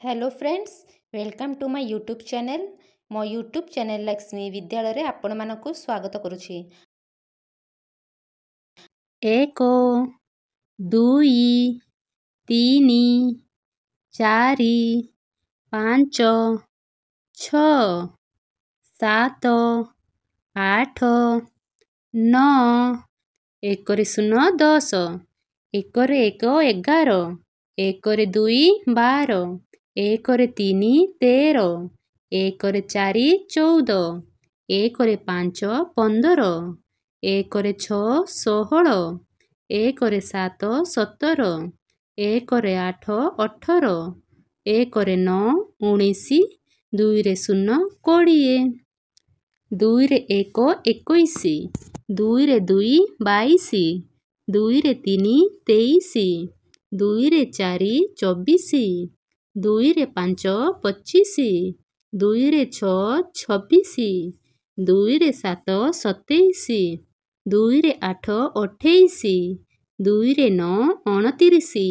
Hello friends, welcome to my YouTube channel. मो YouTube channel Lakshmi Vidyalaya रे आपण मानकु स्वागत करुछि। 1 2 3 4 5 6 7 8 9 1 रे 0 10 1 रे 1 11 1 रे 2 12 1 रे 3 13 1 रे 4 14 1 रे 5 15 1 रे 6 16 1 रे 7 17 1 रे 8 18 1 रे 9 19 2 रे 0 20 2 रे 1 21 2 रे 2 22 2 रे 3 23 2 रे 4 24 2 रे 5 25 2 रे 6 26 2 रे 7 27 2 रे 8 28 2 रे 9 29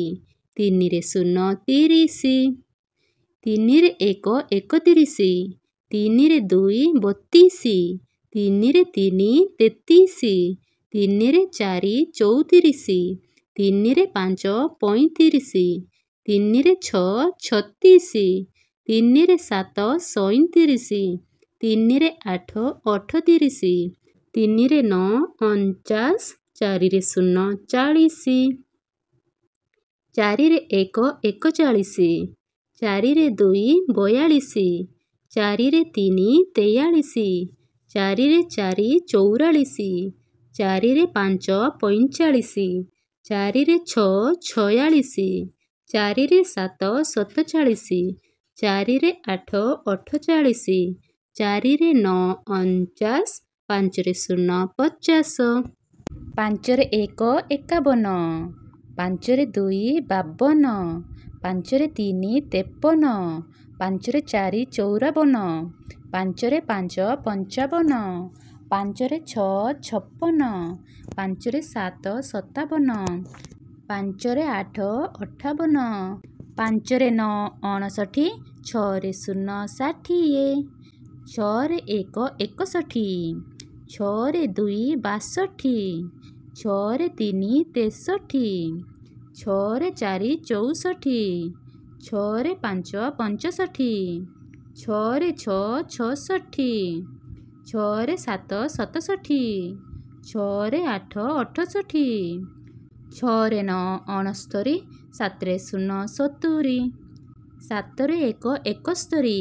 3 रे 0 30 3 रे 1 31 3 रे 2 32 3 रे 3 33 3 रे 4 34 3 ରେ 5 35 3 ରେ 6 36 3 ରେ 7 37 3 ରେ 8 38 3 ରେ 9 49 4 ରେ 0 40 4 ରେ 1 41 4 ରେ 2 42 4 ରେ 3 43 4 ରେ 4 44 4 ରେ 5 45 4 ରେ 6 46 4 ରେ 7 47 4 ରେ 8 48 4 ରେ 9 49 5 ରେ 0 50 5 ରେ 1 51 5 ରେ 2 52 5 ରେ 3 53 5 ରେ 4 54 5 ରେ 5 55 5 ରେ 6 56 5 ରେ 7 57 5 ରେ 8 58 5 ରେ 9 59 6 ରେ 0 60 6 ରେ 1 61 6 ରେ 2 62 6 ରେ 3 63 6 ରେ 4 64 6 ରେ 5 65 6 ରେ 6 66 6 ରେ 7 67 6 ରେ 8 68 6 ରେ 9 69 7 ରେ 0 70 7 ରେ 1 71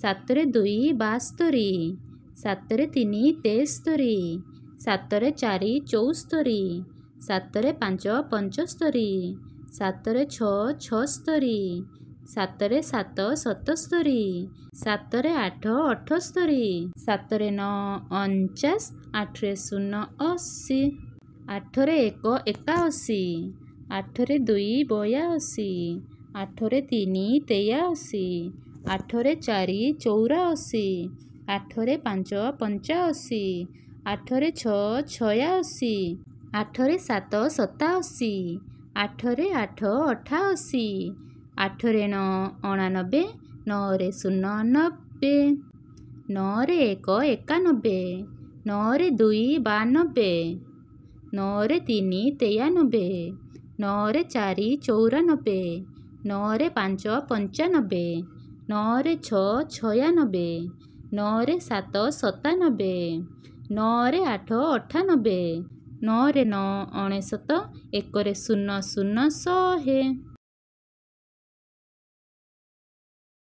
7 ରେ 2 72 7 ରେ 3 73 7 ରେ 4 74 7 ରେ 5 75 7 ରେ 6 76 7 ରେ 7 77 7 ରେ 8 78 7 ରେ 9 49 8 ରେ 0 80 8 ରେ 1 81 8 ରେ 2 82 8 ରେ 3 83 8 ରେ 4 84 8 ରେ 5 85 8 ରେ 6 86 8 ରେ 7 87 8 ରେ 8 88 8 ରେ 9 99 9 ରେ 0 90 9 ରେ 1 91 9 ରେ 2 92 9 ରେ 3 93 9 ରେ 4 94 9 ରେ 5 95 9 ରେ 6 96 9 ରେ 7 97 9 ରେ 8 98 9 ରେ 9 99 1 ରେ 0 0 100